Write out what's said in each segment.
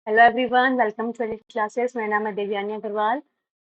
Hello everyone, welcome to edit classes. मेरा नाम है Devyani Agarwal.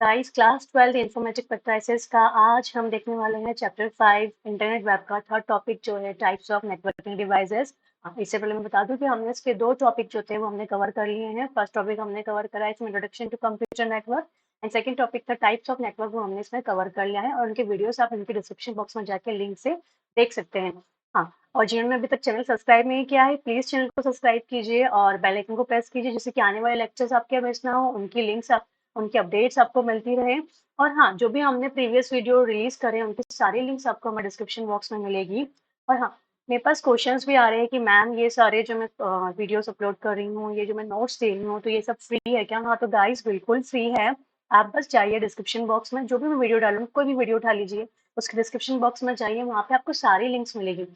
Guys, class 12 informatic practices का आज हम देखने वाले हैं चैप्टर 5 इंटरनेट वेब का थर्ड टॉपिक जो है टाइप्स ऑफ नेटवर्किंग डिवाइसेस। इससे पहले मैं बता दूं कि हमने इसके दो टॉपिक जो थे वो हमने कवर कर लिए हैं। फर्स्ट टॉपिक हमने कवर करा है इसमें introduction to computer network, and second topic था टाइप्स ऑफ नेटवर्क, वो हमने इसमें कवर कर लिया है और उनके वीडियोस आप इनके डिस्क्रिप्शन बॉक्स में जाके लिंक से देख सकते हैं। हाँ, और जिन्होंने अभी तक चैनल सब्सक्राइब नहीं किया है, प्लीज चैनल को सब्सक्राइब कीजिए और बेल आइकन को प्रेस कीजिए, जिससे कि आने वाले लेक्चर्स आपके मिस ना हो, उनकी लिंक्स उनकी अपडेट्स आपको मिलती रहे। और हाँ, जो भी हमने प्रीवियस वीडियो रिलीज करे उनकी सारी लिंक्स आपको हमारे डिस्क्रिप्शन बॉक्स में मिलेगी। और हाँ, मेरे पास क्वेश्चंस भी आ रहे हैं कि मैम ये सारे जो मैं वीडियोस अपलोड कर रही हूँ, ये जो मैं नोट्स दे रही हूँ, तो ये सब फ्री है क्या? हाँ, तो गाइस बिल्कुल फ्री है। आप बस जाइए डिस्क्रिप्शन बॉक्स में, जो भी मैं वीडियो डालूँ, कोई भी वीडियो उठा लीजिए, उसके डिस्क्रिप्शन बॉक्स में जाइए, वहाँ पे आपको सारी लिंक्स मिलेगी।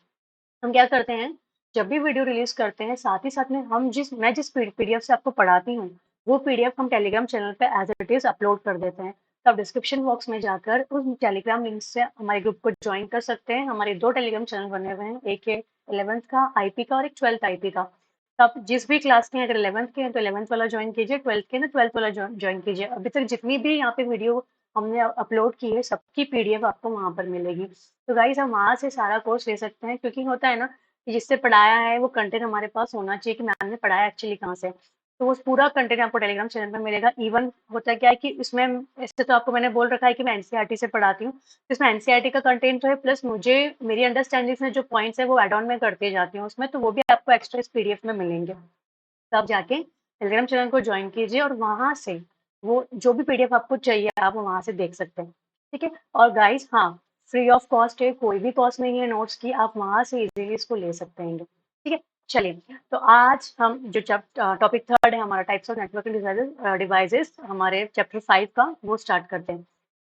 हम क्या करते हैं, जब भी वीडियो रिलीज करते हैं साथ ही साथ में मैं जिस पीडीएफ से आपको पढ़ाती हूँ, वो पीडीएफ हम टेलीग्राम चैनल पे एज इट इज अपलोड कर देते हैं। तो आप डिस्क्रिप्शन बॉक्स में जाकर उस टेलीग्राम लिंक से हमारे ग्रुप को ज्वाइन कर सकते हैं। हमारे दो टेलीग्राम चैनल बने हुए हैं, एक है 11th का आईपी का और एक 12th आईपी का। तो आप जिस भी क्लास के हैं, अगर 11th के हैं तो 11th वाला ज्वाइन कीजिए, 12th के हैं तो 12th वाला ज्वाइन कीजिए। अभी तक जितनी भी यहाँ पे वीडियो हमने अपलोड की है, सबकी पीडीएफ आपको वहां पर मिलेगी। तो गाइस, हम वहां से सारा कोर्स ले सकते हैं, क्योंकि होता है ना कि जिससे पढ़ाया है वो कंटेंट हमारे पास होना चाहिए कि मैम ने पढ़ाया एक्चुअली कहाँ से। तो वो पूरा कंटेंट आपको टेलीग्राम चैनल पर मिलेगा। इवन होता क्या है कि इसमें, ऐसे तो आपको मैंने बोल रखा है कि मैं एनसीईआरटी से पढ़ाती हूँ, तो इसमें एनसीईआरटी का कंटेंट तो है, प्लस मुझे मेरी अंडरस्टैंडिंग में जो पॉइंट्स है वो एड ऑन में करते जाती हूँ उसमें, तो वो भी आपको एक्स्ट्रा इस पीडीएफ में मिलेंगे। तो आप जाके टेलीग्राम चैनल को ज्वाइन कीजिए और वहां से वो जो भी पीडीएफ आपको चाहिए आप वहां से देख सकते हैं। ठीक है। और गाइस, हाँ, फ्री ऑफ कॉस्ट है, कोई भी कॉस्ट नहीं है नोट्स की, आप वहां से इजीली इसको ले सकते हैं। ठीक है। चलिए, तो आज हम जो टॉपिक थर्ड है हमारा टाइप्स ऑफ नेटवर्किंग डिवाइसेस, हमारे चैप्टर 5 का, वो स्टार्ट करते हैं।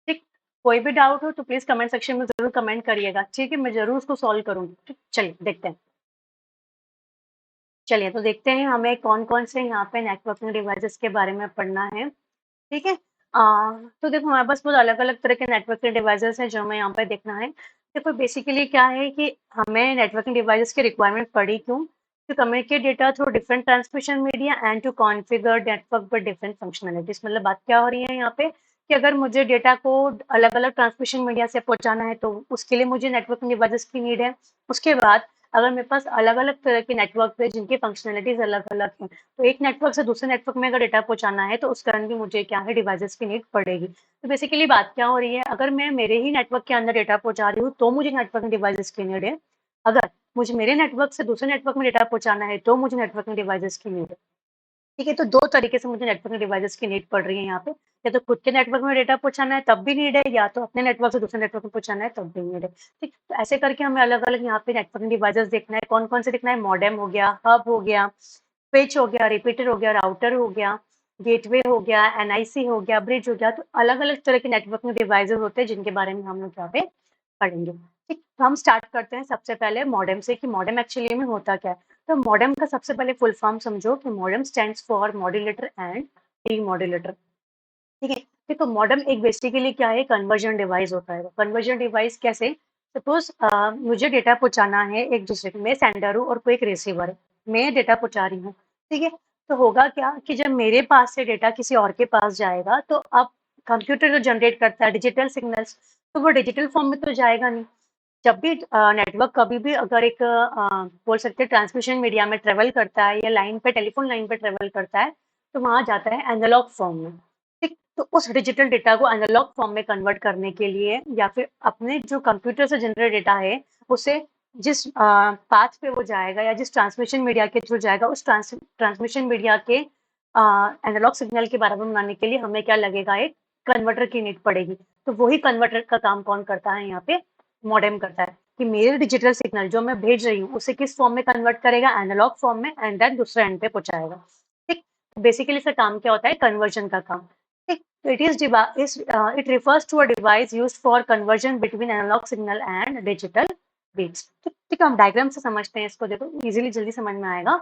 ठीक। कोई भी डाउट हो तो प्लीज कमेंट सेक्शन में जरूर कमेंट करिएगा, ठीक है? मैं जरूर उसको सॉल्व करूंगी। ठीक, चलिए देखते हैं। चलिए, तो देखते हैं हमें कौन कौन से यहाँ पे नेटवर्किंग डिवाइसेस के बारे में पढ़ना है। ठीक है। तो देखो, हमारे पास बहुत अलग अलग तरह के नेटवर्किंग डिवाइसेस हैं जो हमें यहाँ पे देखना है। देखो, बेसिकली क्या है कि हमें नेटवर्किंग डिवाइसेस की रिक्वायरमेंट पड़ी क्यों? To communicate data through different transmission media and to configure network with different functionalities. मतलब बात क्या हो रही है यहाँ पे कि अगर मुझे डेटा को अलग अलग ट्रांसमिशन मीडिया से पहुंचाना है तो उसके लिए मुझे नेटवर्किंग डिवाइसेस की नीड है। उसके बाद अगर मेरे पास अलग अलग तरह के नेटवर्क है जिनकी फंक्शनलिटीज अलग अलग हैं, तो एक नेटवर्क से दूसरे नेटवर्क में अगर डेटा पहुंचाना है तो उस कारण भी मुझे क्या है, डिवाइसेस की नीड पड़ेगी। तो बेसिकली बात क्या हो रही है, अगर मैं मेरे ही नेटवर्क के अंदर डेटा पहुंचा रही हूँ तो मुझे नेटवर्किंग डिवाइसेस की नीड है। अगर मुझे मेरे नेटवर्क से दूसरे नेटवर्क में डेटा पहुंचाना है तो मुझे नेटवर्किंग डिवाइसेस की नीड है। ठीक है। तो दो तरीके से मुझे नेटवर्किंग डिवाइसेस की नीड पड़ रही है यहाँ पे। या तो खुद के नेटवर्क में डेटा पहुंचाना है तब भी नीड है, या तो अपने नेटवर्क से दूसरे नेटवर्क में पहुंचाना है तब भी नीड है। ठीक। तो ऐसे करके हमें अलग अलग यहाँ पे नेटवर्किंग डिवाइसेस देखना है। कौन कौन से देखना है? मॉडेम हो गया, हब हो गया, स्विच हो गया, रिपीटर हो गया, राउटर हो गया, गेटवे हो गया, एनआईसी हो गया, ब्रिज हो गया। तो अलग अलग तरह के नेटवर्किंग डिवाइसेस होते हैं जिनके बारे में हम लोग यहाँ पे पढ़ेंगे। ठीक। तो हम स्टार्ट करते हैं सबसे पहले मॉडेम से कि मॉडेम एक्चुअली में होता क्या है। तो मॉडेम का सबसे पहले फुल फॉर्म समझो कि modem stands for modulator and demodulator. ठीक है। देखो, मॉडेम एक बेसिकली क्या है, कन्वर्जन डिवाइस होता है। कन्वर्जन डिवाइस कैसे? सपोज मुझे डेटा पहुंचाना है एक दूसरे को, मैं सेंडर हूँ और कोई एक रिसीवर है, मैं डेटा पहुंचा रही हूँ। ठीक है। तो होगा क्या कि जब मेरे पास से डेटा किसी और के पास जाएगा तो अब कंप्यूटर जो जनरेट करता है डिजिटल सिग्नल्स, तो वो डिजिटल फॉर्म में तो जाएगा नहीं। जब भी नेटवर्क कभी भी अगर एक बोल सकते हैं ट्रांसमिशन मीडिया में ट्रेवल करता है या लाइन पे, टेलीफोन लाइन पे ट्रेवल करता है, तो वहां जाता है एनालॉग फॉर्म में। ठीक। तो उस डिजिटल डेटा को एनालॉग फॉर्म में कन्वर्ट करने के लिए या फिर अपने जो कंप्यूटर से जनरेट डेटा है उसे जिस पाथ पे वो जाएगा या जिस ट्रांसमिशन मीडिया के थ्रू जाएगा, उस ट्रांसमिशन मीडिया के एनालॉग सिग्नल के बारे में बनाने के लिए हमें क्या लगेगा, एक कन्वर्टर की नीड पड़ेगी। तो वही कन्वर्टर का काम कौन करता है यहाँ पे? मॉडेम करता है कि मेरे डिजिटल सिग्नल जो मैं भेज रही हूँ उसे किस फॉर्म में कन्वर्ट करेगा, एनालॉग फॉर्म में, एंड देन दूसरे एंड पे पहुंचाएगा। ठीक। बेसिकली इसका काम क्या होता है? कन्वर्जन का काम। ठीक। It refers to a device used for conversion between analogue signal and digital bits. ठीक। ठीक, हम डायग्राम से समझते हैं इसको, देखो इजीली जल्दी समझ में आएगा।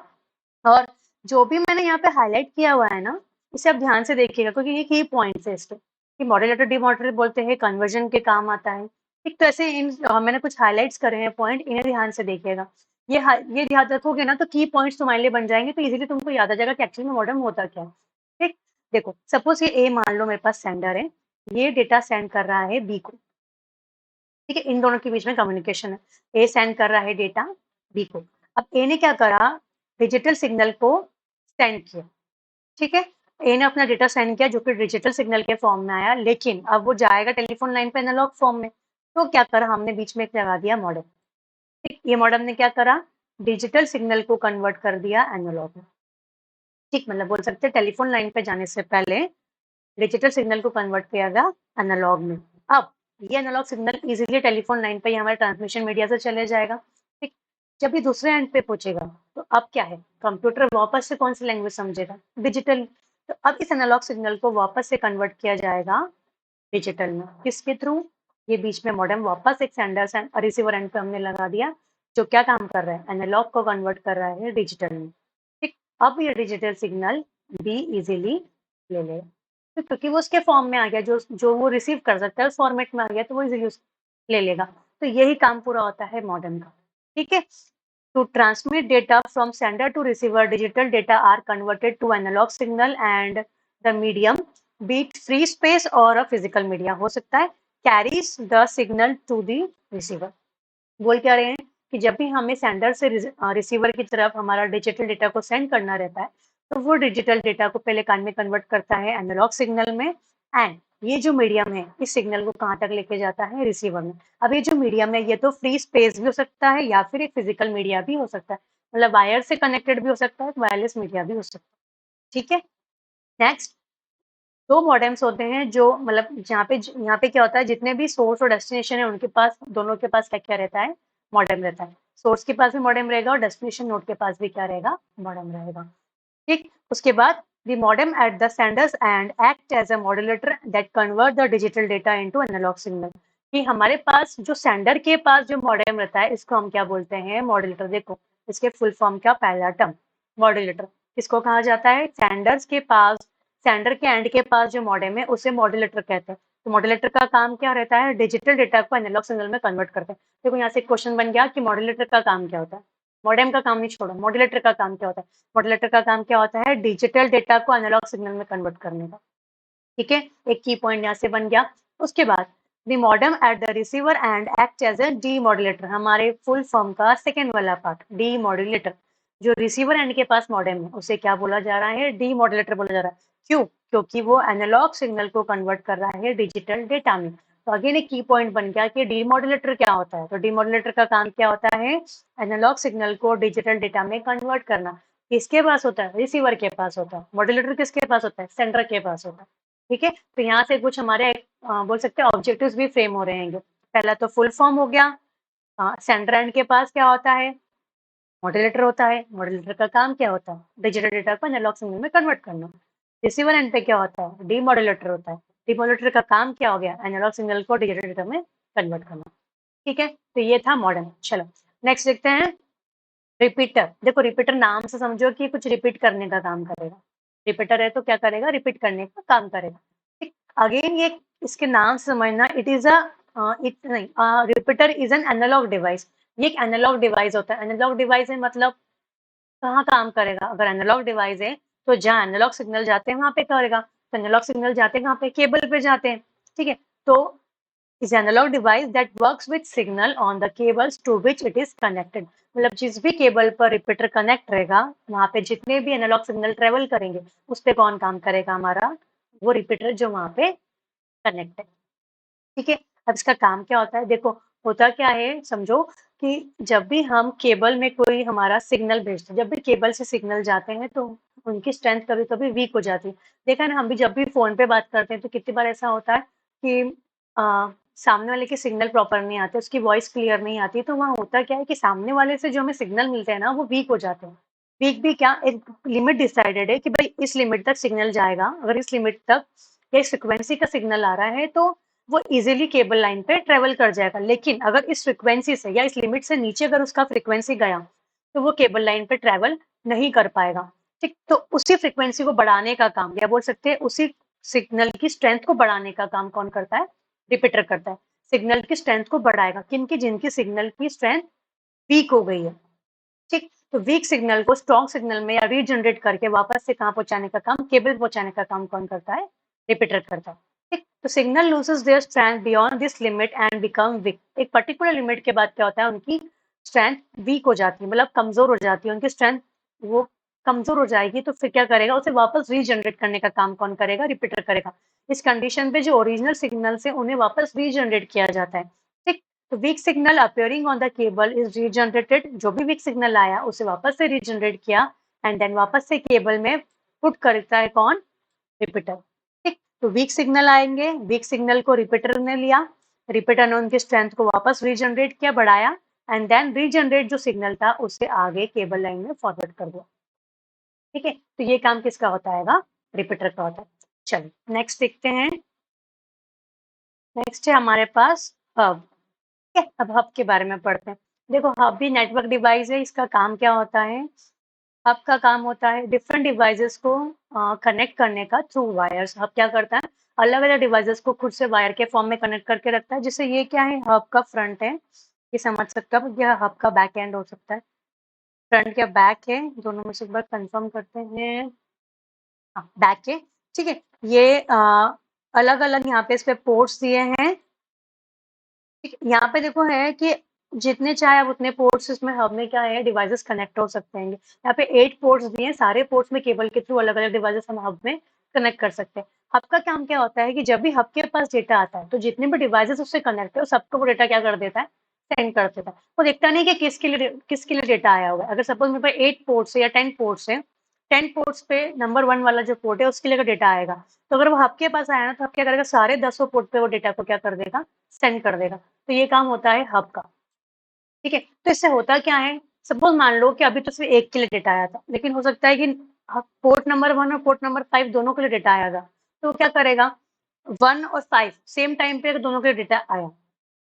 और जो भी मैंने यहाँ पे हाईलाइट किया हुआ है ना, इसे आप ध्यान से देखिएगा क्योंकि ये की पॉइंट्स है इसके, कि मॉड्यूलेटर डीमॉड्यूलेटर बोलते हैं, कन्वर्जन के काम आता है। ठीक। तो ऐसे मैंने कुछ हाईलाइट्स करे हैं पॉइंट, इन्हें ध्यान से देखिएगा। ये याद रखोगे ना तो की पॉइंट्स तुम्हारे लिए बन जाएंगे, तो इजीली तुमको याद आ जाएगा कि एक्चुअली में मॉडेम होता क्या है। ठीक, देखो सपोज ये ए मान लो मेरे पास सेंडर है, ये डेटा सेंड कर रहा है बी को। ठीक है, इन दोनों के बीच में कम्युनिकेशन है, ए सेंड कर रहा है डेटा बी को। अब ए ने क्या करा, डिजिटल सिग्नल को सेंड किया। ठीक है, ए ने अपना डेटा सेंड किया जो कि डिजिटल सिग्नल के फॉर्म में आया, लेकिन अब वो जाएगा टेलीफोन लाइन पे एनालॉग फॉर्म में। तो क्या करा हमने, बीच में एक लगा दिया मॉडेम। ठीक, ये मॉडेम ने क्या करा, डिजिटल सिग्नल को कन्वर्ट कर दिया एनालॉग में। ठीक, मतलब बोल सकते हैं टेलीफोन लाइन पे जाने से पहले डिजिटल सिग्नल को कन्वर्ट किया गया एनालॉग में। अब ये analogue signal easily telephone line पे हमारे ट्रांसमिशन मीडिया से चले जाएगा। ठीक, जब ये दूसरे एंड पे पहुंचेगा तो अब क्या है, कंप्यूटर वापस से कौन सी लैंग्वेज समझेगा, डिजिटल। तो अब इस एनालॉग सिग्नल को वापस से कन्वर्ट किया जाएगा डिजिटल में, किसके थ्रू, ये बीच में मॉडेम वापस एक सेंडर रिसीवर एंड पे हमने लगा दिया, जो क्या काम कर रहा है, एनालॉग को कन्वर्ट कर रहा है डिजिटल में। ठीक, अब ये डिजिटल सिग्नल बी इजीली ले ले, तो क्योंकि वो उसके फॉर्म में आ गया, जो जो वो रिसीव कर सकता है उस फॉर्मेट में आ गया, तो वो इजीली ले लेगा। तो यही काम पूरा होता है मॉडेम का। ठीक है, to transmit data from sender to receiver, digital data are converted to analog signal and the medium, be it free space or a physical media हो सकता है, carries the signal to the receiver। बोल क्या रहे हैं कि जब भी हमें सेंडर से रिसीवर की तरफ हमारा डिजिटल डेटा को सेंड करना रहता है, तो वो डिजिटल डेटा को पहले कान में कन्वर्ट करता है एनालॉग सिग्नल में, एंड ये जो मीडियम है इस सिग्नल को कहाँ तक लेके जाता है, रिसीवर में। अब ये जो मीडियम है ये तो फ्री स्पेस भी हो सकता है या फिर एक फिजिकल मीडिया भी हो सकता है, मतलब वायर से कनेक्टेड भी हो सकता है, वायरलेस मीडिया भी हो सकता है। ठीक है, नेक्स्ट, दो मॉडेम्स होते हैं जो मतलब यहाँ पे क्या होता है, जितने भी सोर्स और डेस्टिनेशन है उनके पास, दोनों के पास क्या क्या रहता है, मॉडेम रहता है। सोर्स के पास भी मॉडेम रहेगा और डेस्टिनेशन नोड के पास भी क्या रहेगा, मॉडेम रहेगा। ठीक, उसके बाद the modem at the senders and act as a modulator that convert the digital data into analog signal। कि हमारे पास जो सेंडर के पास जो मॉडेम रहता है इसको हम क्या बोलते हैं, मॉड्यूलेटर। देखो इसके फुल फॉर्म क्या, पहला टर्म मॉड्यूलेटर। किसको कहा जाता है, सेंडर्स के पास, सेंडर के एंड के पास जो मॉडेम है उसे मॉड्यूलेटर कहते हैं। तो मॉड्यूलेटर का काम क्या रहता है, डिजिटल डेटा को एनालॉग सिग्नल में कन्वर्ट करते हैं। देखो यहाँ से क्वेश्चन बन गया कि मॉड्यूलेटर का काम क्या होता है, मॉडेम का काम नहीं छोड़ो, मॉड्यूलेटर का काम क्या होता है। मॉड्यूलेटर का काम क्या होता है, डिजिटल डेटा को एनालॉग सिग्नल में कन्वर्ट करने का। ठीक है, एक की पॉइंट यहाँ से बन गया। उसके बाद the modem at the receiver end act as a demodulator, हमारे फुल फॉर्म का सेकेंड वाला पार्ट डी मॉड्यूलेटर। जो रिसीवर एंड के पास मॉडेम है उसे क्या बोला जा रहा है, डी मॉड्यूलेटर बोला जा रहा है। क्यों, क्योंकि वो एनालॉग सिग्नल को कन्वर्ट कर रहा है डिजिटल डेटा में। तो अगेन एक की पॉइंट बन गया कि डी मॉड्यूलेटर क्या होता है, तो डी मॉड्यूलेटर का काम क्या होता है, एनालॉग सिग्नल को डिजिटल डेटा में कन्वर्ट करना। किसके पास होता है, रिसीवर के पास होता है। मॉड्यूलेटर किसके पास होता है, सेंडर के पास होता है। ठीक है, तो यहाँ से कुछ हमारे बोल सकते हैं ऑब्जेक्टिव्स भी फ्रेम हो रहे हैं। पहला तो फुल फॉर्म हो गया, सेंडर एंड के पास क्या होता है, मॉड्यूलेटर होता है। मॉड्यूलेटर का काम क्या होता है, डिजिटल डेटा को एनालॉग सिग्नल में कन्वर्ट करना। रिसीवर एंड पे क्या होता है, डीमॉड्यूलेटर होता है। डीमॉड्यूलेटर का काम क्या हो गया, एनालॉग सिग्नल को डिजिटल डेटा में कन्वर्ट करना। ठीक है, तो ये था मॉडेम। चलो नेक्स्ट देखते हैं रिपीटर। देखो रिपीटर नाम से समझो कि कुछ रिपीट करने का काम करेगा। रिपीटर है तो क्या करेगा, रिपीट करने का काम करेगा। ठीक, अगेन ये इसके नाम से समझना, इट इज अ इट नहीं, repeater is an analogue device. ये एक एनालॉग डिवाइस होता है। एनालॉग डिवाइस है मतलब कहाँ काम करेगा, अगर एनालॉग डिवाइस है तो जहाँ एनालॉग सिग्नल जाते हैं वहां पे करेगा। तो एनालॉग सिग्नल जाते हैं कहाँ पे, केबल पे जाते हैं। ठीक है, तो is analog device that works with signal on the cables to which it is connected। मतलब जिस भी केबल पर रिपीटर कनेक्ट रहेगा वहां पे जितने भी एनालॉग सिग्नल ट्रेवल करेंगे उस पे कौन काम करेगा, हमारा वो रिपीटर जो वहां पे कनेक्ट है। ठीक है, अब इसका काम क्या होता है, देखो होता क्या है, समझो कि जब भी हम केबल में कोई हमारा सिग्नल भेजते हैं, जब भी केबल से सिग्नल जाते हैं तो उनकी स्ट्रेंथ कभी कभी वीक हो जाती है। देखा है ना, हम भी जब भी फोन पे बात करते हैं तो कितनी बार ऐसा होता है कि सामने वाले के सिग्नल प्रॉपर नहीं आते, उसकी वॉइस क्लियर नहीं आती, तो वहाँ होता क्या है कि सामने वाले से जो हमें सिग्नल मिलते हैं ना वो वीक हो जाते हैं। वीक भी क्या, एक लिमिट डिसाइडेड है कि भाई इस लिमिट तक सिग्नल जाएगा, अगर इस लिमिट तक या इस फ्रिक्वेंसी का सिग्नल आ रहा है तो वो इजीली केबल लाइन पे ट्रेवल कर जाएगा। लेकिन अगर इस फ्रिक्वेंसी से या इस लिमिट से नीचे अगर उसका फ्रिक्वेंसी गया तो वो केबल लाइन पे ट्रेवल नहीं कर पाएगा। ठीक, तो उसी फ्रिक्वेंसी को बढ़ाने का काम, या बोल सकते हैं उसी सिग्नल की स्ट्रेंथ को बढ़ाने का काम कौन करता है, रिपीटर करता है। सिग्नल की स्ट्रेंथ को बढ़ाएगा, किनकी, जिनकी सिग्नल की स्ट्रेंथ वीक हो गई है। ठीक। तो वीक सिग्नल को स्ट्रॉन्ग सिग्नल में या रीजनरेट करके वापस से कहाँ पहुंचाने का काम, केबल पहुंचाने का काम कौन करता है, रिपीटर करता है। ठीक। तो signal loses their strength beyond this limit and become weak. एक पर्टिकुलर लिमिट के बाद क्या होता है, उनकी स्ट्रेंथ वीक हो जाती है, मतलब कमजोर हो जाती है, उनकी स्ट्रेंथ वो कमजोर हो जाएगी। तो फिर क्या करेगा, उसे वापस रीजनरेट करने का काम कौन करेगा, रिपीटर करेगा। इस कंडीशन पे जो ओरिजिनल सिग्नल से उन्हें वापस रीजनरेट किया जाता है। ठीक। तो weak signal appearing on the cable is regenerated. जो भी वीक सिग्नल आया उसे वापस से रीजनरेट किया एंड देन वापस से केबल में पुट करता है कौन, रिपीटर। ठीक। तो वीक सिग्नल आएंगे, वीक सिग्नल को रिपीटर ने लिया, रिपीटर ने उनकी स्ट्रेंथ को वापस रीजनरेट किया, बढ़ाया एंड देन रीजनरेट जो सिग्नल था उसे आगे केबल लाइन में फॉरवर्ड कर दिया। ठीक है। तो ये काम किसका होता है, रिपीटर का होता है। चलिए नेक्स्ट देखते हैं। नेक्स्ट है हमारे पास हब। ठीक है, अब हब के बारे में पढ़ते हैं। देखो हब भी नेटवर्क डिवाइस है। इसका काम क्या होता है, हब का काम होता है डिफरेंट डिवाइसेस को कनेक्ट करने का थ्रू वायर्स। हब क्या करता है, अलग अलग डिवाइसेस को खुद से वायर के फॉर्म में कनेक्ट करके रखता है। जिससे ये क्या है, हब का फ्रंट है, ये समझ सकते हो। यह हब का बैक एंड हो सकता है, फ्रंट या बैक है, दोनों में से एक बार कंफर्म करते हैं। हाँ बैक है। ठीक है। ये अलग अलग यहाँ पे इस पे पोर्ट्स दिए हैं। ठीक है, यहाँ पे देखो है कि जितने चाहे आप उतने पोर्ट्स इसमें हब में क्या है, डिवाइसेस कनेक्ट हो सकते हैं। यहाँ पे 8 पोर्ट्स दिए हैं, सारे पोर्ट्स में केबल के थ्रू अलग अलग डिवाइसेस हम हब में कनेक्ट कर सकते हैं। हब का काम क्या होता है कि जब भी हब के पास डेटा आता है तो जितने भी डिवाइसेस उससे कनेक्ट है सबको वो डेटा क्या कर देता है, सेंड कर देता है। वो देखता नहीं कि किसके लिए डेटा आया हुआ है। अगर सपोज मेरे पास 8 पोर्ट्स है या 10 पोर्ट्स है, 10 पोर्ट्स पे नंबर 1 वाला जो पोर्ट है उसके लिए डेटा आएगा। तो अगर वो हब के पास आया ना तो हब क्या करेगा, सारे 10 पोर्ट पे वो डेटा को क्या कर देगा, सेंड कर देगा। तो ये काम होता है हब का। ठीक है। तो इससे होता क्या है, सपोज मान लो कि अभी तो सिर्फ एक के लिए डेटा आया था, लेकिन हो सकता है कि पोर्ट नंबर 1 और पोर्ट नंबर 5 दोनों के लिए डेटा आएगा। तो वो क्या करेगा, 1 और 5 सेम टाइम पे अगर दोनों के लिए डेटा आया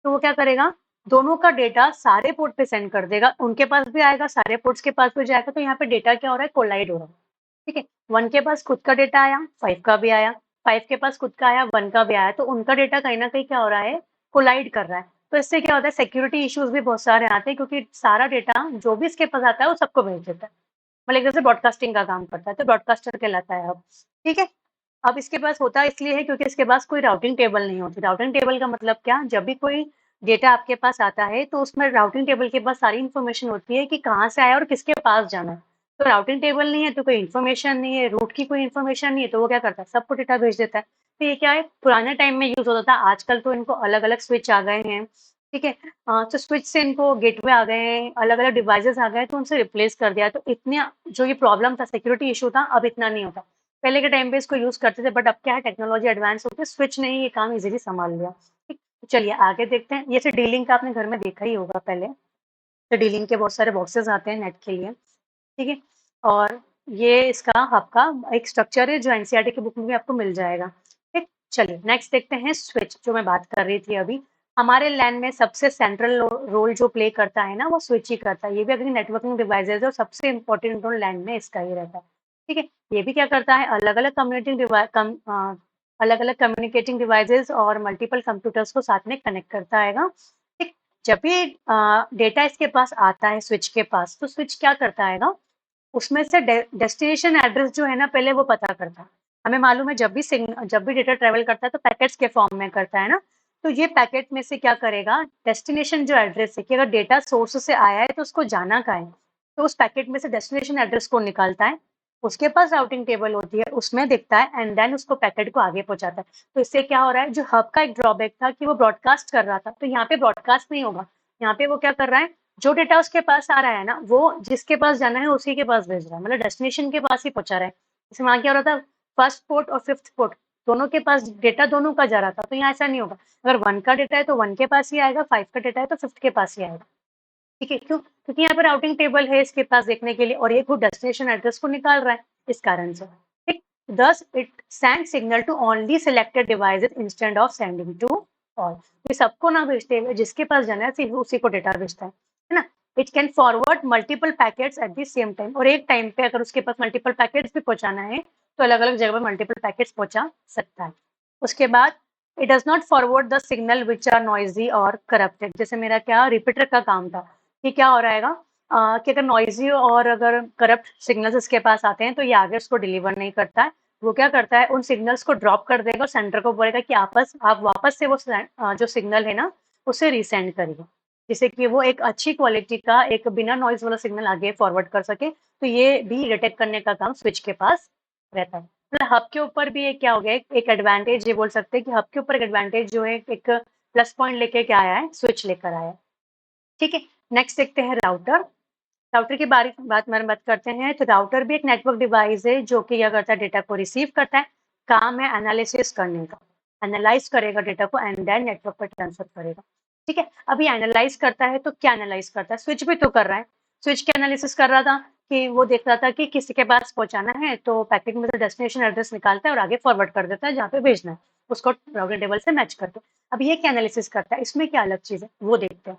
तो वो क्या करेगा, दोनों का डेटा सारे पोर्ट पे सेंड कर देगा। उनके पास भी आएगा, सारे पोर्ट्स के पास भी जाएगा। तो यहाँ पे डेटा क्या हो रहा है, कोलाइड हो रहा है। ठीक है। 1 के पास खुद का डेटा आया, 5 का भी आया, 5 के पास खुद का आया, 1 का भी आया। तो उनका डेटा कहीं ना कहीं क्या हो रहा है, कोलाइड कर रहा है। तो इससे क्या होता है, सिक्योरिटी इश्यूज भी बहुत सारे आते हैं, क्योंकि सारा डेटा जो भी इसके पास आता है वो सबको भेज देता है। मतलब एक तरह से ब्रॉडकास्टिंग का काम करता है, तो ब्रॉडकास्टर कहलाता है अब। ठीक है। अब इसके पास होता इसलिए है क्योंकि इसके पास कोई राउटिंग टेबल नहीं होती। राउटिंग टेबल का मतलब क्या, जब भी कोई डेटा आपके पास आता है तो उसमें राउटिंग टेबल के पास सारी इन्फॉर्मेशन होती है कि कहाँ से आया और किसके पास जाना है। तो राउटिंग टेबल नहीं है तो कोई इन्फॉर्मेशन नहीं है, रूट की कोई इन्फॉर्मेशन नहीं है, तो वो क्या करता है, सबको डेटा भेज देता है। तो ये क्या है, पुराने टाइम में यूज होता था, आजकल तो इनको अलग अलग स्विच आ गए हैं। ठीक है। तो स्विच से इनको गेटवे आ गए हैं, अलग अलग डिवाइसेस आ गए हैं, तो उनसे रिप्लेस कर दिया। तो इतने जो ये प्रॉब्लम था, सिक्योरिटी इशू था, अब इतना नहीं होता। पहले के टाइम पे इसको यूज करते थे, बट अब क्या है, टेक्नोलॉजी एडवांस होती है, स्विच ने ही ये काम इजीली संभाल लिया। ठीक। तो चलिए आगे देखते हैं। ये से डीलिंग का आपने घर में देखा ही होगा पहले। तो डीलिंग के बहुत सारे बॉक्सेस आते हैं नेट के लिए। ठीक है। और ये इसका आपका एक स्ट्रक्चर है जो एनसीईआरटी की बुक में भी आपको मिल जाएगा। ठीक। चलिए नेक्स्ट देखते हैं, स्विच जो मैं बात कर रही थी अभी। हमारे लैन में सबसे सेंट्रल रोल जो प्ले करता है ना, वो स्विच ही करता है। ये भी अगर नेटवर्किंग डिवाइसेज है और सबसे इंपॉर्टेंट रोल लैन में इसका ही रहता है। ठीक है। ये भी क्या करता है, अलग अलग कम्युनिकेटिंग डिवाइसेस और मल्टीपल कंप्यूटर्स को साथ में कनेक्ट करता है। ठीक। जब भी डेटा इसके पास आता है स्विच के पास, तो स्विच क्या करता है ना, उसमें से डेस्टिनेशन एड्रेस जो है ना, पहले वो पता करता है। हमें मालूम है जब भी डेटा ट्रेवल करता है तो पैकेट्स के फॉर्म में करता है ना। तो ये पैकेट में से क्या करेगा, डेस्टिनेशन जो एड्रेस है, कि अगर डेटा सोर्स से आया है तो उसको जाना कहाँ है, तो उस पैकेट में से डेस्टिनेशन एड्रेस को निकालता है। उसके पास राउटिंग टेबल होती है, उसमें दिखता है एंड देन उसको पैकेट को आगे पहुंचाता है। तो इससे क्या हो रहा है, जो हब का एक ड्रॉबैक था कि वो ब्रॉडकास्ट कर रहा था, तो यहाँ पे ब्रॉडकास्ट नहीं होगा। यहाँ पे वो क्या कर रहा है, जो डेटा उसके पास आ रहा है ना, वो जिसके पास जाना है उसी के पास भेज रहा है, मतलब डेस्टिनेशन के पास ही पहुंचा रहा है। जैसे वहां क्या हो रहा था, फर्स्ट पोर्ट और फिफ्थ पोर्ट दोनों के पास डेटा दोनों का जा रहा था। तो यहाँ ऐसा नहीं होगा, अगर 1 का डेटा है तो 1 के पास ही आएगा, 5 का डेटा है तो 5 के पास ही आएगा। ठीक है। क्यों, क्योंकि यहाँ पे राउटिंग टेबल है इसके पास देखने के लिए, और ये खुद डेस्टिनेशन एड्रेस को निकाल रहा है, इस कारण से। ठीक। Thus it send signal to only selected devices instead of sending to all. ये सबको ना भेजते हुए जिसके पास जाना है सिर्फ उसी को डेटा भेजता है ना। It can forward multiple packets at the same time, और एक टाइम पे अगर उसके पास मल्टीपल पैकेट्स भी पहुंचाना है तो अलग अलग जगह पर मल्टीपल पैकेट्स पहुंचा सकता है। उसके बाद it does not forward the signal which are noisy और करप्टेड। जैसे मेरा क्या रिपीटर का काम था, कि क्या हो रहा है, कि अगर नॉइज़ी और अगर करप्ट सिग्नल्स इसके पास आते हैं, तो ये आगे उसको डिलीवर नहीं करता है। वो क्या करता है, उन सिग्नल्स को ड्रॉप कर देगा और सेंडर को बोलेगा कि आप वापस से वो जो सिग्नल है ना, उसे रीसेंड करिए। जिससे कि वो एक अच्छी क्वालिटी का एक बिना नॉइज़ वाला सिग्नल आगे फॉरवर्ड कर सके। तो ये भी डिटेक्ट करने का काम स्विच के पास रहता है। मतलब हब के ऊपर भी एक क्या हो गया, एक एडवांटेज ये बोल सकते हैं कि हब के ऊपर एक एडवांटेज जो है, एक प्लस पॉइंट लेके क्या आया है, स्विच लेकर आया है। ठीक है, नेक्स्ट देखते हैं राउटर। राउटर की बात करते हैं, तो राउटर भी एक नेटवर्क डिवाइस है जो कि क्या करता है, डेटा को रिसीव करता है। काम है एनालिसिस करने का, एनालाइज करेगा डेटा को एंड देन नेटवर्क पर ट्रांसफर करेगा। ठीक है, अभी एनालाइज करता है तो क्या एनालाइज करता है, स्विच भी तो कर रहा है। स्विच क्या एनालिसिस कर रहा था कि वो देख रहा था कि किसी के पास पहुंचाना है, तो पैकेट में से डेस्टिनेशन एड्रेस निकालता है और आगे फॉरवर्ड कर देता है जहाँ पे भेजना है, उसको राउटर टेबल से मैच करके। अब ये क्या एनालिसिस करता है, इसमें क्या अलग चीज है वो देखते हैं।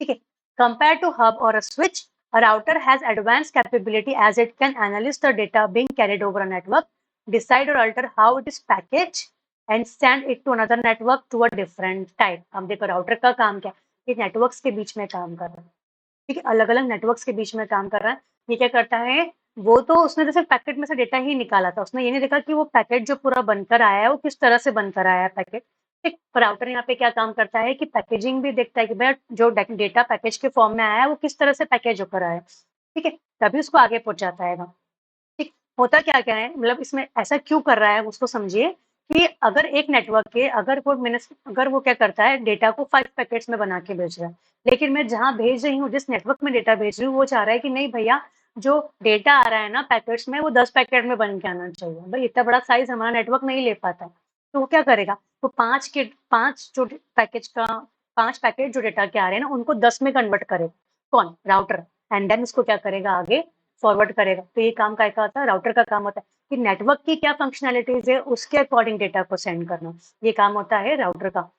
ठीक है, compared to hub or a switch, a router has advanced capability as it can analyze the data being carried over a network, decide or alter how it is packaged and send it to another network to a different type. अब देखो router का काम क्या है, ये networks के बीच में काम कर रहा है। ठीक है, अलग अलग नेटवर्क्स के बीच में काम कर रहा है। ये क्या करता है, वो तो उसने जैसे पैकेट में से डेटा ही निकाला था, उसने ये नहीं देखा कि वो पैकेट जो पूरा बनकर आया है वो किस तरह से बनकर आया है पैकेट। ठीक, राउटर यहाँ पे क्या काम करता है कि पैकेजिंग भी देखता है कि भैया जो डेटा पैकेज के फॉर्म में आया है वो किस तरह से पैकेज होकर आया है। ठीक है, तभी उसको आगे पहुंचाता है। ठीक, होता क्या-क्या है, मतलब इसमें ऐसा क्यों कर रहा है उसको समझिए कि अगर एक नेटवर्क के अगर वो क्या करता है, डेटा को 5 पैकेट्स में बना के भेज रहा है, लेकिन मैं जहाँ भेज रही हूँ, जिस नेटवर्क में डेटा भेज रही हूँ, वो चाह रहा है कि नहीं भैया, जो डेटा आ रहा है ना पैकेट्स में, वो 10 पैकेट में बन के आना चाहिए। भाई इतना बड़ा साइज़ हमारा नेटवर्क नहीं ले पाता है। तो वो क्या करेगा, वो 5 जो पैकेज का 5 पैकेट जो डेटा के आ रहे हैं ना, उनको 10 में कन्वर्ट करेगा। कौन? राउटर। एंड देन उसको क्या करेगा, आगे फॉरवर्ड करेगा। तो ये काम काय का होता है, राउटर का काम होता है कि नेटवर्क की क्या फंक्शनैलिटीज़ है, उसके अकॉर्डिंग डेटा को सेंड करना। ये काम होता है राउटर का।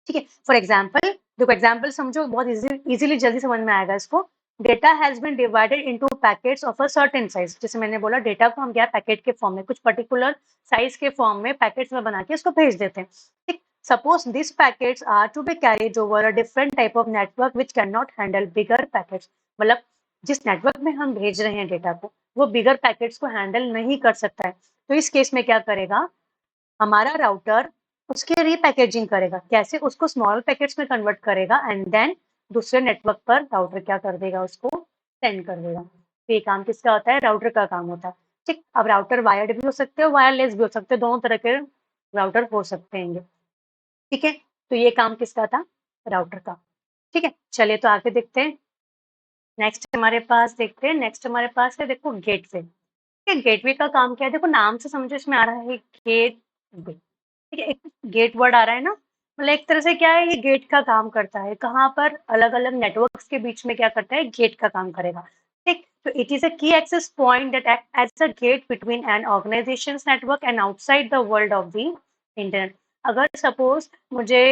ठीक है, फॉर एग्जाम्पल देखो, एग्जाम्पल समझो, बहुत इजीली जल्दी समझ में आएगा इसको। Data has been divided into packets of a certain size. जैसे मैंने बोला, डेटा को हम क्या पैकेट के फॉर्म में, कुछ पर्टिकुलर साइज के फॉर्म में पैकेट्स में बना के इसको भेज देते हैं। ठीक, suppose this packets are to be carried over a different type of network which can not handle bigger packets. मतलब जिस नेटवर्क में हम भेज रहे हैं डेटा को, वो बिगर पैकेट्स को हैंडल नहीं कर सकता है। तो इस केस में क्या करेगा हमारा राउटर, उसके रीपैकेजिंग करेगा। कैसे? उसको स्मॉल पैकेट्स में कन्वर्ट करेगा एंड देन दूसरे नेटवर्क पर राउटर क्या कर देगा, उसको सेंड कर देगा। तो ये काम किसका होता है, राउटर का काम होता है। ठीक, अब राउटर वायर्ड भी हो सकते हैं, वायरलेस भी हो सकते हैं, दोनों तरह के राउटर हो सकते हैं ये। ठीक है, तो ये काम किसका था, राउटर का। ठीक है, चलिए तो आगे देखते हैं। नेक्स्ट हमारे पास देखते हैं, नेक्स्ट हमारे पास है देखो गेटवे। ठीक है, गेटवे का काम क्या है, देखो नाम से समझो, इसमें आ रहा है गेटवे। ठीक है, एक गेट वर्ड आ रहा है ना, मतलब एक तरह से क्या है, ये गेट का काम करता है। कहाँ पर, अलग अलग नेटवर्क्स के बीच में क्या करता है, गेट का काम करेगा। ठीक, तो it is a key access point that act as a gate between an organisation network and outside the world of the internet. अगर सपोज मुझे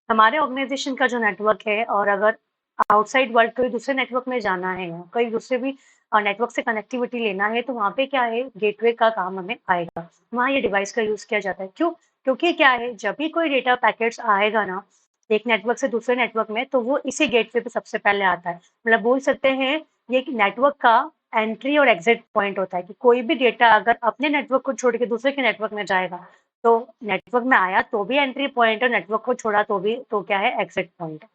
हमारे ऑर्गेनाइजेशन का जो नेटवर्क है, और अगर आउटसाइड वर्ल्ड कोई दूसरे नेटवर्क में जाना है, कोई दूसरे भी नेटवर्क से कनेक्टिविटी लेना है, तो वहाँ पे क्या है, गेटवे का काम हमें आएगा। वहाँ ये डिवाइस का यूज़ किया जाता है। क्यों? क्योंकि क्या है, जब भी कोई डेटा पैकेट्स आएगा ना, एक नेटवर्क से दूसरे नेटवर्क में, तो वो इसी गेटवे पे सबसे पहले आता है। मतलब बोल सकते हैं, ये एक नेटवर्क का एंट्री और एग्जिट पॉइंट होता है कि कोई भी डेटा अगर अपने नेटवर्क को छोड़ के दूसरे के नेटवर्क में जाएगा, तो नेटवर्क में आया तो भी एंट्री पॉइंट है, नेटवर्क को छोड़ा तो भी, तो क्या है, एग्जिट पॉइंट है।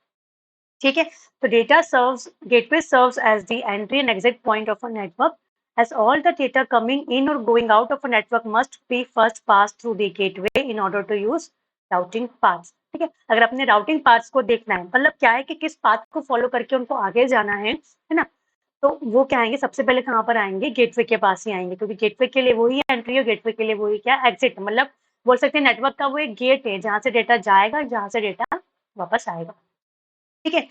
ठीक है, तो data serves gateway serves as the entry and exit point of a network, as all the data coming in or going out of a network must be first passed through the gateway in order to use routing paths। ठीक है, अगर अपने routing paths को देखना है, मतलब क्या है कि किस पाथ को फॉलो करके उनको आगे जाना है ना, तो वो क्या आएंगे, सबसे पहले कहाँ पर आएंगे, गेटवे के पास ही आएंगे, क्योंकि गेटवे के लिए वही एंट्री है, गेटवे के लिए वही क्या, एग्जिट। मतलब बोल सकते हैं नेटवर्क का वो एक गेट है, जहाँ से डेटा जाएगा, जहाँ से डेटा वापस आएगा। ठीक है,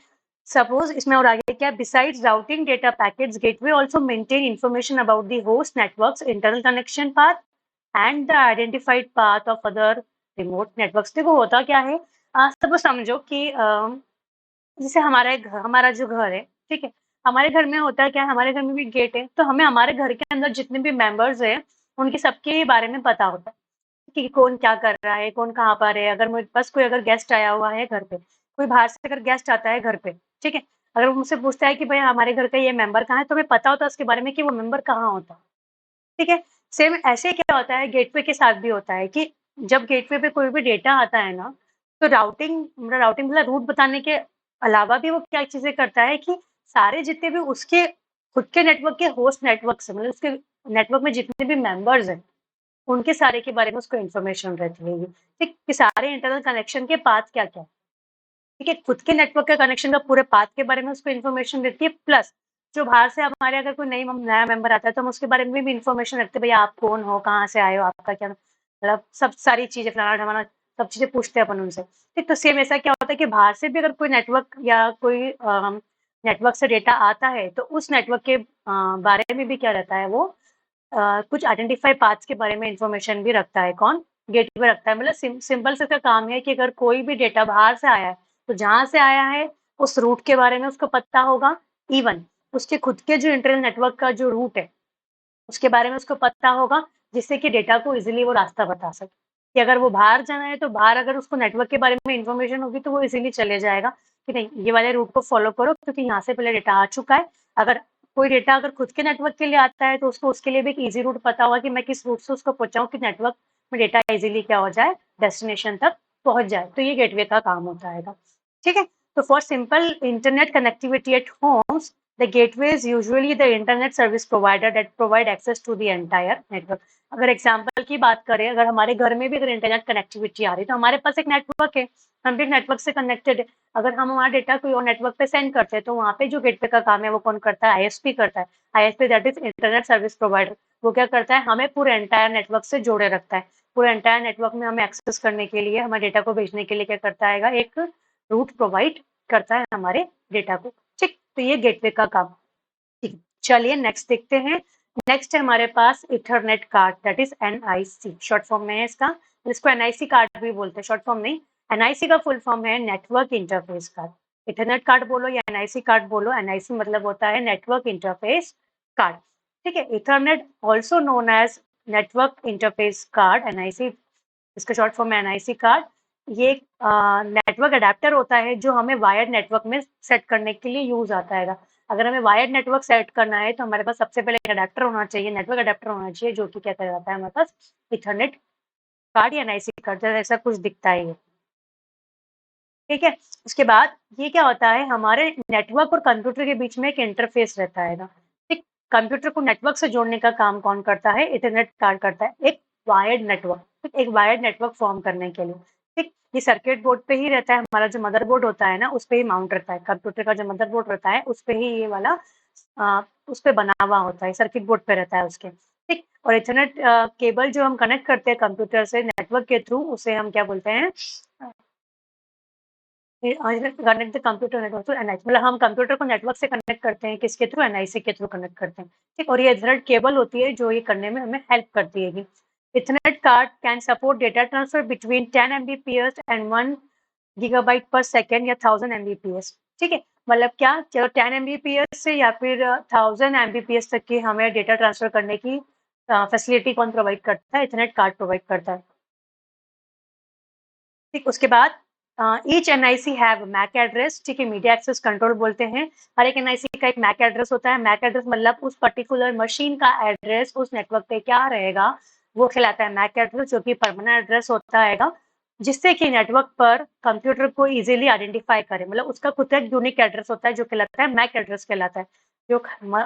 सपोज इसमें और आगे क्या, besides routing data packets, gateway also maintain information about the host networks internal connection path and the identified path of other remote networks. देखो होता क्या है, सपोज समझो कि जैसे हमारा जो घर है, ठीक है, हमारे घर में होता है क्या, हमारे घर में भी गेट है, तो हमें हमारे घर के अंदर जितने भी मेंबर्स हैं, उनके सबके बारे में पता होता है कि कौन क्या कर रहा है, कौन कहाँ पर है। अगर मेरे पास कोई अगर गेस्ट आया हुआ है घर पे, कोई बाहर से अगर गेस्ट आता है घर पे, ठीक है, अगर वो मुझसे पूछता है कि भई हमारे घर का ये मेंबर कहाँ है, तो हमें पता होता है उसके बारे में कि वो मेंबर कहाँ होता है, ठीक है? सेम ऐसे क्या होता है गेटवे के साथ भी होता है कि जब गेटवे पे कोई भी डेटा आता है ना, तो राउटिंग मतलब रूट बताने के अलावा भी वो क्या चीज़ें करता है कि सारे जितने भी उसके खुद के नेटवर्क के होस्ट नेटवर्क्स हैं, मतलब उसके नेटवर्क में जितने भी मेंबर्स हैं, उनके सारे के बारे में उसको इन्फॉर्मेशन रहती है ये, ठीक? कि सारे इंटरनल कनेक्शन के पाथ क्या-क्या हैं। ठीक है, खुद के नेटवर्क के कनेक्शन का पूरे पाथ के बारे में उसको इन्फॉर्मेशन रहती है, प्लस जो बाहर से हमारे अगर कोई नया मेंबर आता है, तो हम उसके बारे में भी इन्फॉर्मेशन रखते हैं, भैया आप कौन हो, कहाँ से आए हो, आपका क्या मतलब सब सारी चीज़ें फलाना-ढिमाना सब चीज़ें पूछते हैं अपन उनसे। ठीक, तो सेम ऐसा क्या होता है कि बाहर से भी अगर कोई नेटवर्क या कोई नेटवर्क से डेटा आता है, तो उस नेटवर्क के बारे में भी क्या रहता है वो कुछ आइडेंटिफाई पाथ्स के बारे में इन्फॉर्मेशन भी रखता है कौन? गेटवे रखता है। मतलब सिंपल सा इसका काम है कि अगर कोई भी डेटा बाहर से आया है, तो जहाँ से आया है, उस रूट के बारे में उसको पता होगा। इवन उसके खुद के जो इंटरनल नेटवर्क का जो रूट है, उसके बारे में उसको पता होगा, जिससे कि डेटा को ईज़िली वो रास्ता बता सके। कि अगर वो बाहर जाना है, तो बाहर अगर उसको नेटवर्क के बारे में इन्फॉर्मेशन होगी, तो वो ईज़िली चले जाएगा कि नहीं, ये वाले रूट को फ़ॉलो करो क्योंकि यहाँ से पहले डेटा आ चुका है। अगर कोई डेटा अगर खुद के नेटवर्क के लिए आता है, तो उसको उसके लिए भी एक ईज़ी रूट पता होगा कि मैं किस रूट से उसको पहुँचाऊँ कि नेटवर्क में डेटा ईज़िली क्या हो जाए, डेस्टिनेशन तक पहुँच जाए। तो ये गेटवे का काम होता है। ठीक है? तो for simple internet connectivity eight Holmes, the gateway is usually the internet service provider that provide access to the entire network. अगर एग्जाम्पल की बात करें, अगर हमारे घर में भी अगर इंटरनेट कनेक्टिविटी आ रही है, तो हमारे पास एक नेटवर्क है, हम भी नेटवर्क से कनेक्टेड है। अगर हम हमारा डेटा कोई और नेटवर्क पे सेंड करते हैं, तो वहाँ पे जो गेटवे का काम है वो कौन करता है? आईएसपी करता है। ISP that is internet service provider. वो क्या करता है? हमें पूरे एंटायर नेटवर्क से जोड़े रखता है। पूरे एंटायर नेटवर्क में हमें एक्सेस करने के लिए, हमारे डेटा को भेजने के लिए क्या करता है? एक रूट प्रोवाइड करता है हमारे डेटा को। ठीक, तो ये गेटवे का काम। ठीक, चलिए नेक्स्ट देखते हैं। नेक्स्ट है हमारे पास Ethernet card that is NIC, short form में है इसका। इसको एनआईसी कार्ड भी बोलते हैं, शॉर्ट फॉर्म नहीं। एनआईसी का फुल फॉर्म है network interface card. Ethernet card बोलो या एनआईसी कार्ड बोलो, एनआईसी मतलब होता है नेटवर्क इंटरफेस कार्ड। ठीक है, Ethernet also known as network interface card, NIC इसका शॉर्ट फॉर्म है एनआईसी कार्ड। ये नेटवर्क अडेप्टर होता है जो हमें वायर्ड नेटवर्क में सेट करने के लिए यूज आता है। अगर हमें वायर्ड नेटवर्क सेट करना है, तो हमारे पास सबसे पहले एक अडेप्टर होना चाहिए, नेटवर्क अडेप्टर होना चाहिए, जो कि क्या कहलाता है हमारे पास इथरनेट कार्ड या एनआईसी कार्ड, जैसा ऐसा कुछ दिखता है ये। ठीक है, उसके बाद ये क्या होता है, हमारे नेटवर्क और कंप्यूटर के बीच में एक इंटरफेस रहता है ना। ठीक, कंप्यूटर को नेटवर्क से जोड़ने का काम कौन करता है? इथरनेट कार्ड करता है, एक वायर्ड नेटवर्क। ठीक, एक वायर्ड नेटवर्क फॉर्म करने के लिए। ठीक, ये सर्किट बोर्ड पे ही रहता है, हमारा जो मदरबोर्ड होता है ना, उस पे ही माउंट रहता है। कंप्यूटर का जो मदरबोर्ड रहता है, उस पे ही ये वाला उस पे बना हुआ होता है, सर्किट बोर्ड पे रहता है उसके। ठीक, और इथरनेट केबल जो हम कनेक्ट करते हैं कंप्यूटर से नेटवर्क के थ्रू, उसे हम क्या बोलते हैं? Connect the computer network to NIC, मतलब हम कंप्यूटर को नेटवर्क से कनेक्ट करते हैं, किसके थ्रू? एनआईसी के थ्रू कनेक्ट करते हैं। ठीक, और ये इथरनेट केबल होती है जो ये करने में हमें हेल्प करती है। Ethernet card can support data transfer between 10 Mbps and 1 gigabyte पर सेकंड या 1000 एमबीपीएस। ठीक है, मतलब क्या, चलो 10 एमबीपीएस से या फिर 1000 एमबीपीएस तक की हमें डेटा ट्रांसफर करने की फैसिलिटी कौन प्रोवाइड करता है? इथरनेट कार्ड प्रोवाइड करता है। ठीक, उसके बाद each NIC have MAC address. ठीक है, मीडिया एक्सेस कंट्रोल बोलते हैं। हर एक एनआईसी का एक मैक एड्रेस होता है। मैक एड्रेस मतलब उस पर्टिकुलर मशीन का एड्रेस उस नेटवर्क पे क्या रहेगा, वो कहलाता है मैक एड्रेस, जो कि परमानेंट एड्रेस होता है, जिससे कि नेटवर्क पर कंप्यूटर को इजीली आइडेंटिफाई करे। मतलब उसका खुद का एक यूनिक एड्रेस होता है, जो कहलाता है मैक एड्रेस कहलाता है। जो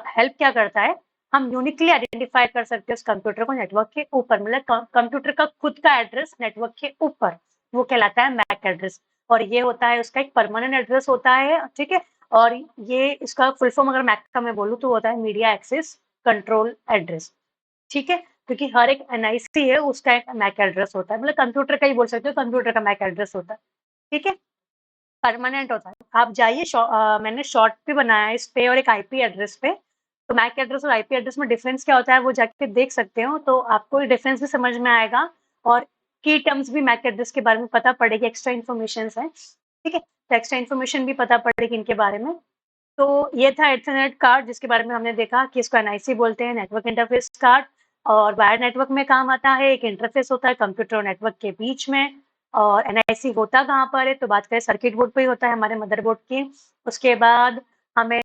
हेल्प क्या करता है, हम यूनिकली आइडेंटिफाई कर सकते हैं उस कंप्यूटर को नेटवर्क के ऊपर, मतलब कंप्यूटर का खुद का एड्रेस नेटवर्क के ऊपर, वो कहलाता है मैक एड्रेस। और ये होता है उसका एक परमानेंट एड्रेस होता है। ठीक है, और ये इसका फुल फॉर्म अगर मैक का मैं बोलूँ तो होता है मीडिया एक्सेस कंट्रोल एड्रेस। ठीक है, क्योंकि हर एक एनआईसी है उसका एक मैक एड्रेस होता है, मतलब कंप्यूटर का ही बोल सकते हो, कंप्यूटर का मैक एड्रेस होता है। ठीक है, परमानेंट होता है। आप जाइए मैंने शॉर्ट भी बनाया है इस पे और एक आईपी एड्रेस पे। तो मैक एड्रेस और आईपी एड्रेस में डिफरेंस क्या होता है, वो जाके देख सकते हो, तो आपको ये डिफरेंस भी समझ में आएगा और की टर्म्स भी मैक एड्रेस के बारे में पता पड़ेगी, एक्स्ट्रा इन्फॉर्मेशंस हैं। ठीक है, तो एक्स्ट्रा इन्फॉर्मेशन भी पता पड़ेगी इनके बारे में। तो ये था एथरनेट कार्ड, जिसके बारे में हमने देखा कि इसको एनआईसी बोलते हैं, नेटवर्क इंटरफेस कार्ड। और वायर नेटवर्क में काम आता है, एक इंटरफेस होता है कंप्यूटर और नेटवर्क के बीच में। और एनआईसी होता कहाँ पर है, तो बात करें सर्किट बोर्ड पे ही होता है, हमारे मदरबोर्ड की। उसके बाद हमें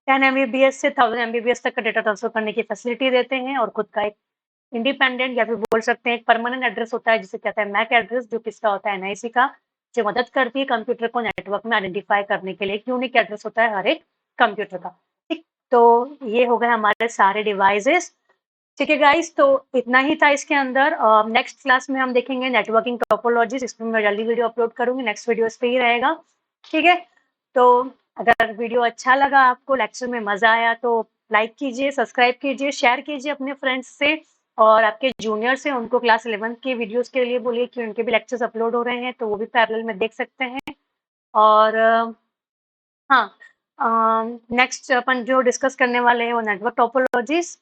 10 एमबीबीएस से 1000 एमबीबीएस तक का डेटा ट्रांसफर करने की फैसिलिटी देते हैं और खुद का एक इंडिपेंडेंट या फिर बोल सकते हैं एक परमानेंट एड्रेस होता है जिसे कहते हैं मैक एड्रेस, जो किसका होता है एनआईसी का, जो मदद करती है कंप्यूटर को नेटवर्क में आइडेंटिफाई करने के लिए। एक यूनिक एड्रेस होता है हर एक कंप्यूटर का। ठीक, तो ये हो गए हमारे सारे डिवाइसेस। ठीक है गाइस, तो इतना ही था इसके अंदर। नेक्स्ट क्लास में हम देखेंगे नेटवर्किंग टोपोलॉजीज। इसमें मैं जल्दी वीडियो अपलोड करूंगी, नेक्स्ट वीडियो इस पे ही रहेगा। ठीक है, तो अगर वीडियो अच्छा लगा, आपको लेक्चर में मजा आया, तो लाइक कीजिए, सब्सक्राइब कीजिए, शेयर कीजिए अपने फ्रेंड्स से, और आपके जूनियर से उनको क्लास 11 के वीडियोस के लिए बोलिए कि उनके भी लेक्चर्स अपलोड हो रहे हैं, तो वो भी पैरेलल में देख सकते हैं। और हाँ, नेक्स्ट अपन जो डिस्कस करने वाले हैं वो नेटवर्क टोपोलॉजीज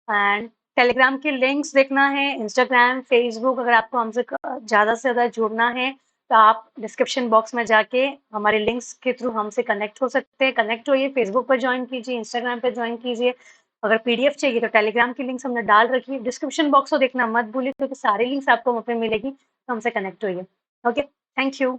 एंड टेलीग्राम के लिंक्स देखना है, इंस्टाग्राम, फेसबुक। अगर आपको हमसे ज़्यादा से ज़्यादा जुड़ना है तो आप डिस्क्रिप्शन बॉक्स में जाके हमारे लिंक्स के थ्रू हमसे कनेक्ट हो सकते हैं। कनेक्ट होइए, फेसबुक पर ज्वाइन कीजिए, इंस्टाग्राम पर ज्वाइन कीजिए। अगर पीडीएफ चाहिए तो टेलीग्राम की लिंक्स हमने डाल रखी है, डिस्क्रिप्शन बॉक्स को देखना मत भूलिए क्योंकि सारी लिंक्स आपको वहाँ पे मिलेगी। तो हमसे कनेक्ट होइए। Okay, thank you.